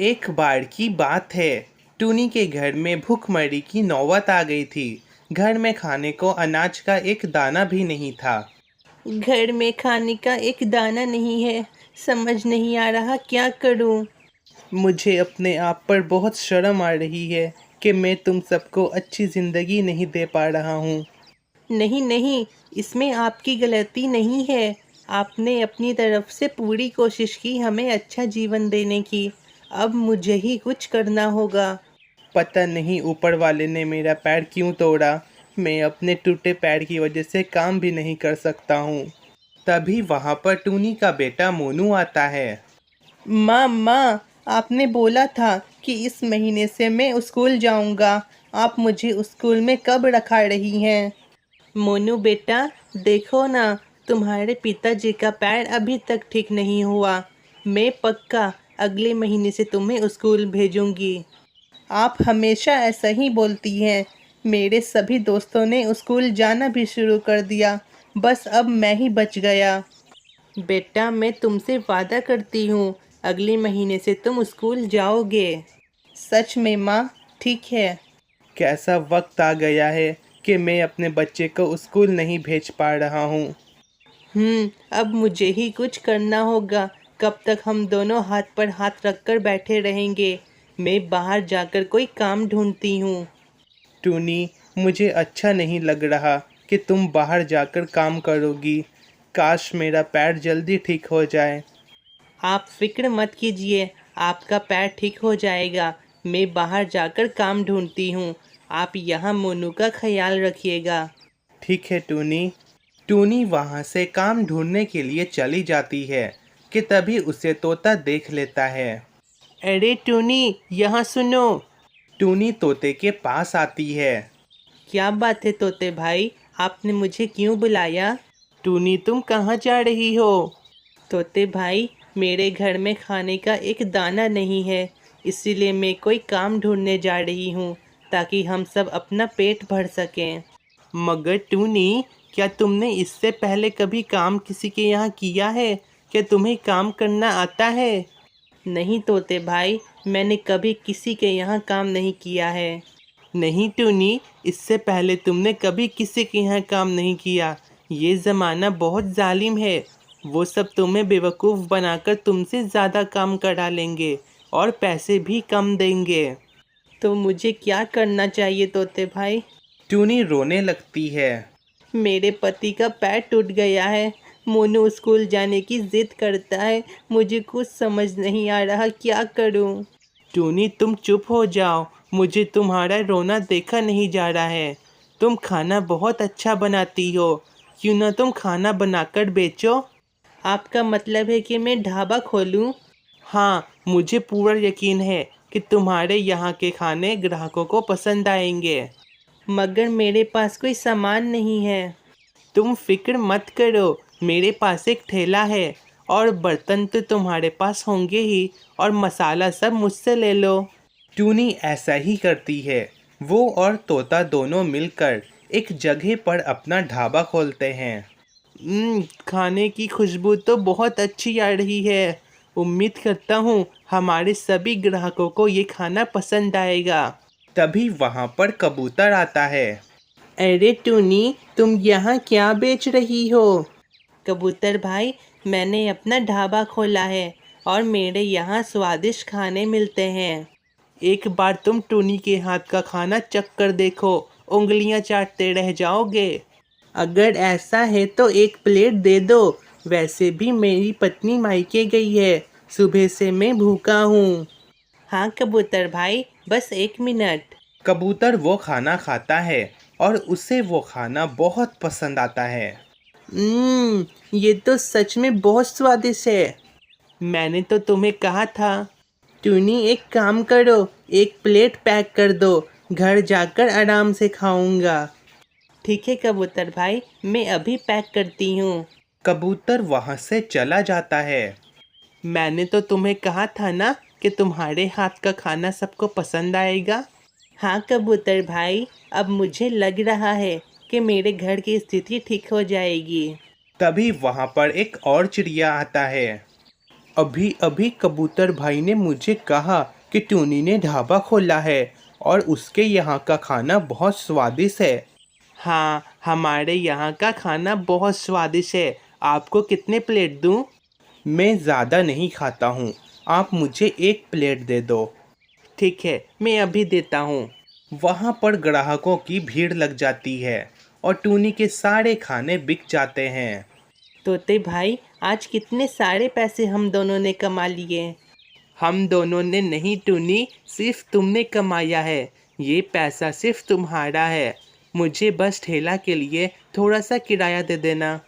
एक बार की बात है। टूनी के घर में भूखमरी की नौबत आ गई थी। घर में खाने को अनाज का एक दाना भी नहीं था। घर में खाने का एक दाना नहीं है। समझ नहीं आ रहा क्या करूं। मुझे अपने आप पर बहुत शर्म आ रही है कि मैं तुम सबको अच्छी ज़िंदगी नहीं दे पा रहा हूँ। नहीं नहीं, इसमें आपकी गलती नहीं है। आपने अपनी तरफ से पूरी कोशिश की हमें अच्छा जीवन देने की। अब मुझे ही कुछ करना होगा। पता नहीं ऊपर वाले ने मेरा पैर क्यों तोड़ा। मैं अपने टूटे पैर की वजह से काम भी नहीं कर सकता हूँ। तभी वहाँ पर टूनी का बेटा मोनू आता है। माँ माँ, आपने बोला था कि इस महीने से मैं स्कूल जाऊंगा। आप मुझे स्कूल में कब रखा रही हैं? मोनू बेटा, देखो ना, तुम्हारे पिताजी का पैर अभी तक ठीक नहीं हुआ। मैं पक्का अगले महीने से तुम्हें स्कूल भेजूंगी। आप हमेशा ऐसा ही बोलती हैं। मेरे सभी दोस्तों ने स्कूल जाना भी शुरू कर दिया। बस अब मैं ही बच गया। बेटा, मैं तुमसे वादा करती हूँ, अगले महीने से तुम स्कूल जाओगे। सच में माँ? ठीक है। कैसा वक्त आ गया है कि मैं अपने बच्चे को स्कूल नहीं भेज पा रहा हूँ। अब मुझे ही कुछ करना होगा। कब तक हम दोनों हाथ पर हाथ रखकर बैठे रहेंगे? मैं बाहर जाकर कोई काम ढूंढती हूँ। टूनी, मुझे अच्छा नहीं लग रहा कि तुम बाहर जाकर काम करोगी। काश मेरा पैर जल्दी ठीक हो जाए। आप फिक्र मत कीजिए, आपका पैर ठीक हो जाएगा। मैं बाहर जाकर काम ढूंढती हूँ। आप यहाँ मोनू का ख्याल रखिएगा। ठीक है टूनी। टूनी वहाँ से काम ढूंढने के लिए चली जाती है कि तभी उसे तोता देख लेता है। अरे टूनी, यहाँ सुनो। टूनी तोते के पास आती है। क्या बात है तोते भाई, आपने मुझे क्यों बुलाया? टूनी, तुम कहाँ जा रही हो? तोते भाई, मेरे घर में खाने का एक दाना नहीं है, इसीलिए मैं कोई काम ढूंढने जा रही हूँ ताकि हम सब अपना पेट भर सकें। मगर टूनी, क्या तुमने इससे पहले कभी काम किसी के यहाँ किया है? क्या तुम्हें काम करना आता है? नहीं तोते भाई, मैंने कभी किसी के यहाँ काम नहीं किया है। नहीं टूनी, इससे पहले तुमने कभी किसी के यहाँ काम नहीं किया। ये ज़माना बहुत जालिम है। वो सब तुम्हें बेवकूफ़ बनाकर तुमसे ज़्यादा काम करा लेंगे और पैसे भी कम देंगे। तो मुझे क्या करना चाहिए तोते भाई? टूनी रोने लगती है। मेरे पति का पैर टूट गया है। मोनू स्कूल जाने की जिद करता है। मुझे कुछ समझ नहीं आ रहा क्या करूं। टूनी, तुम चुप हो जाओ। मुझे तुम्हारा रोना देखा नहीं जा रहा है। तुम खाना बहुत अच्छा बनाती हो। क्यों ना तुम खाना बनाकर बेचो। आपका मतलब है कि मैं ढाबा खोलूं? हाँ, मुझे पूरा यकीन है कि तुम्हारे यहाँ के खाने ग्राहकों को पसंद आएंगे। मगर मेरे पास कोई सामान नहीं है। तुम फिक्र मत करो। मेरे पास एक ठेला है और बर्तन तो तुम्हारे पास होंगे ही, और मसाला सब मुझसे ले लो। टूनी ऐसा ही करती है। वो और तोता दोनों मिलकर एक जगह पर अपना ढाबा खोलते हैं। खाने की खुशबू तो बहुत अच्छी आ रही है। उम्मीद करता हूँ हमारे सभी ग्राहकों को ये खाना पसंद आएगा। तभी वहाँ पर कबूतर आता है। अरे टूनी, तुम यहाँ क्या बेच रही हो? कबूतर भाई, मैंने अपना ढाबा खोला है और मेरे यहाँ स्वादिष्ट खाने मिलते हैं। एक बार तुम टूनी के हाथ का खाना चख कर देखो, उंगलियां चाटते रह जाओगे। अगर ऐसा है तो एक प्लेट दे दो। वैसे भी मेरी पत्नी मायके गई है। सुबह से मैं भूखा हूँ। हाँ कबूतर भाई, बस 1 मिनट। कबूतर वो खाना खाता है और उसे वो खाना बहुत पसंद आता है। ये तो सच में बहुत स्वादिष्ट है। मैंने तो तुम्हें कहा था। टूनी, एक काम करो, एक प्लेट पैक कर दो। घर जाकर आराम से खाऊंगा। ठीक है कबूतर भाई, मैं अभी पैक करती हूँ। कबूतर वहाँ से चला जाता है। मैंने तो तुम्हें कहा था ना कि तुम्हारे हाथ का खाना सबको पसंद आएगा। हाँ कबूतर भाई, अब मुझे लग रहा है कि मेरे घर की स्थिति ठीक हो जाएगी। तभी वहाँ पर एक और चिड़िया आता है। अभी अभी कबूतर भाई ने मुझे कहा कि टूनी ने ढाबा खोला है और उसके यहाँ का खाना बहुत स्वादिष्ट है। हाँ, हमारे यहाँ का खाना बहुत स्वादिष्ट है। आपको कितने प्लेट दूँ? मैं ज़्यादा नहीं खाता हूँ, आप मुझे 1 प्लेट दे दो। ठीक है, मैं अभी देता हूँ। वहाँ पर ग्राहकों की भीड़ लग जाती है और टूनी के सारे खाने बिक जाते हैं। तोते भाई, आज कितने सारे पैसे हम दोनों ने कमा लिए। हम दोनों ने नहीं टूनी, सिर्फ तुमने कमाया है। ये पैसा सिर्फ तुम्हारा है। मुझे बस ठेला के लिए थोड़ा सा किराया दे देना।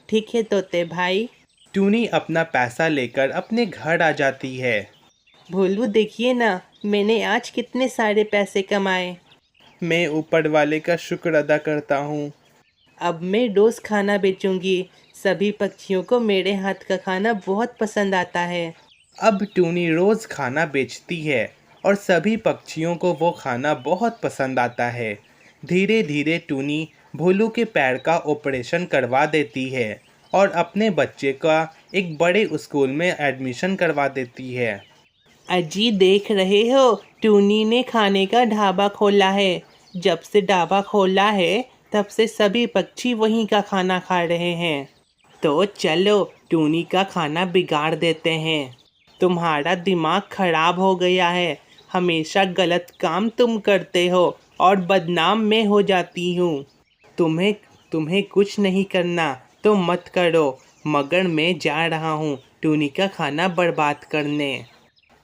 ठीक है तोते भाई। टूनी अपना पैसा लेकर अपने घर आ जाती है। भोलू देखिए ना, मैंने आज कितने सारे पैसे कमाए। मैं ऊपर वाले का शुक्र अदा करता हूँ। अब मैं रोज़ खाना बेचूंगी। सभी पक्षियों को मेरे हाथ का खाना बहुत पसंद आता है। अब टूनी रोज़ खाना बेचती है और सभी पक्षियों को वो खाना बहुत पसंद आता है। धीरे धीरे टूनी भोलू के पैर का ऑपरेशन करवा देती है और अपने बच्चे का एक बड़े स्कूल में एडमिशन करवा देती है। अजी देख रहे हो, टूनी ने खाने का ढाबा खोला है। जब से ढाबा खोला है तब से सभी पक्षी वहीं का खाना खा रहे हैं। तो चलो टूनी का खाना बिगाड़ देते हैं। तुम्हारा दिमाग खराब हो गया है। हमेशा गलत काम तुम करते हो और बदनाम मैं हो जाती हूँ। तुम्हें तुम्हें कुछ नहीं करना तो मत करो, मगर मैं जा रहा हूँ टूनी का खाना बर्बाद करने।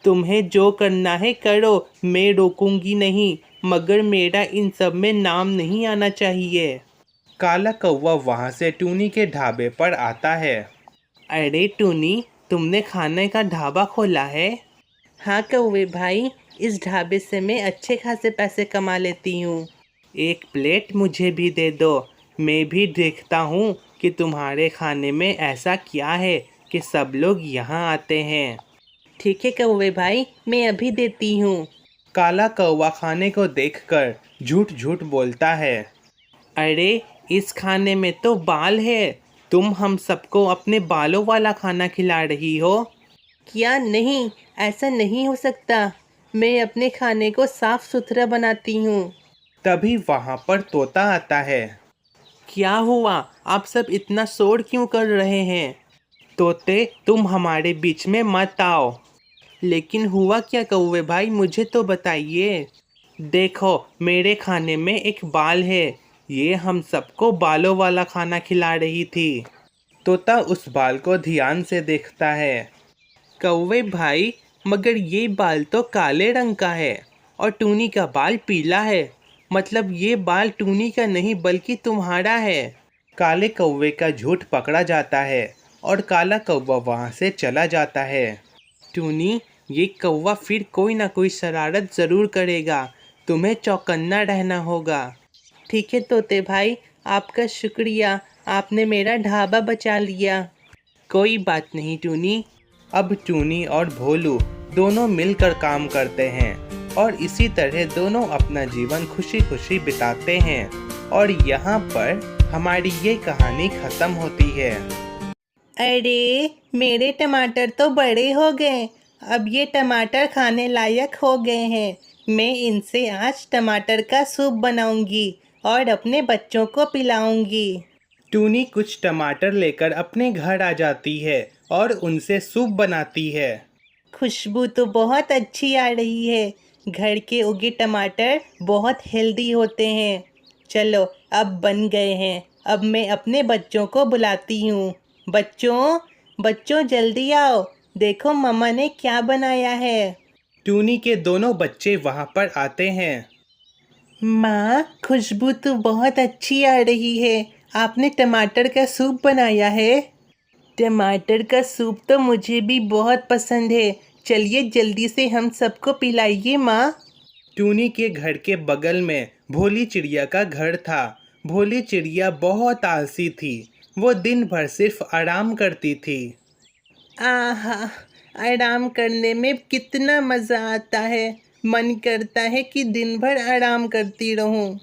तुम्हें जो करना है करो, मैं रोकूंगी नहीं, मगर मेरा इन सब में नाम नहीं आना चाहिए। काला कौवा वहाँ से टूनी के ढाबे पर आता है। अरे टूनी, तुमने खाने का ढाबा खोला है? हाँ कौवे भाई, इस ढाबे से मैं अच्छे खासे पैसे कमा लेती हूँ। 1 प्लेट मुझे भी दे दो। मैं भी देखता हूँ कि तुम्हारे खाने में ऐसा क्या है कि सब लोग यहाँ आते हैं। ठीक है कौवे भाई, मैं अभी देती हूँ। काला कौवा खाने को देखकर झूठ झूठ बोलता है। अरे इस खाने में तो बाल है। तुम हम सबको अपने बालों वाला खाना खिला रही हो। क्या नहीं, ऐसा नहीं हो सकता। मैं अपने खाने को साफ सुथरा बनाती हूँ। तभी वहाँ पर तोता आता है। क्या हुआ? आप सब इतना शोर क्यों कर रहे हैं? तोते, तुम हमारे बीच में मत आओ। लेकिन हुआ क्या कौवे भाई, मुझे तो बताइए। देखो, मेरे खाने में एक बाल है। ये हम सबको बालों वाला खाना खिला रही थी। तोता उस बाल को ध्यान से देखता है। कौवे भाई, मगर ये बाल तो काले रंग का है और टूनी का बाल पीला है। मतलब ये बाल टूनी का नहीं बल्कि तुम्हारा है। काले कौवे का झूठ पकड़ा जाता है और काला कौवा वहाँ से चला जाता है। टूनी, ये कौवा फिर कोई ना कोई शरारत ज़रूर करेगा। तुम्हें चौकन्ना रहना होगा। ठीक है तोते भाई, आपका शुक्रिया। आपने मेरा ढाबा बचा लिया। कोई बात नहीं टूनी। अब टूनी और भोलू दोनों मिलकर काम करते हैं और इसी तरह दोनों अपना जीवन खुशी खुशी बिताते हैं। और यहाँ पर हमारी ये कहानी खत्म होती है। अरे मेरे टमाटर तो बड़े हो गए। अब ये टमाटर खाने लायक हो गए हैं। मैं इनसे आज टमाटर का सूप बनाऊंगी और अपने बच्चों को पिलाऊंगी। टूनी कुछ टमाटर लेकर अपने घर आ जाती है और उनसे सूप बनाती है। खुशबू तो बहुत अच्छी आ रही है। घर के उगे टमाटर बहुत हेल्दी होते हैं। चलो अब बन गए हैं। अब मैं अपने बच्चों को बुलाती हूँ। बच्चों, बच्चों जल्दी आओ। देखो मम्मा ने क्या बनाया है। टूनी के दोनों बच्चे वहाँ पर आते हैं। माँ, खुशबू तो बहुत अच्छी आ रही है। आपने टमाटर का सूप बनाया है? टमाटर का सूप तो मुझे भी बहुत पसंद है। चलिए जल्दी से हम सबको पिलाइए माँ। टूनी के घर के बगल में भोली चिड़िया का घर था। भोली चिड़िया बहुत आलसी थी। वो दिन भर सिर्फ आराम करती थी। आहा, आराम करने में कितना मज़ा आता है। मन करता है कि दिन भर आराम करती रहूं।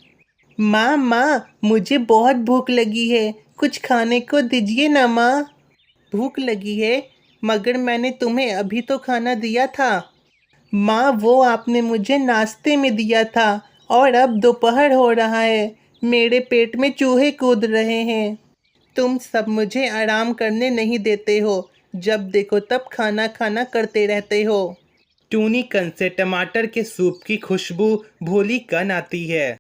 माँ माँ, मुझे बहुत भूख लगी है। कुछ खाने को दीजिए ना माँ। भूख लगी है? मगर मैंने तुम्हें अभी तो खाना दिया था। माँ, वो आपने मुझे नाश्ते में दिया था और अब दोपहर हो रहा है। मेरे पेट में चूहे कूद रहे हैं। तुम सब मुझे आराम करने नहीं देते हो। जब देखो तब खाना खाना करते रहते हो। टूनी कन से टमाटर के सूप की खुशबू भोली कन आती है।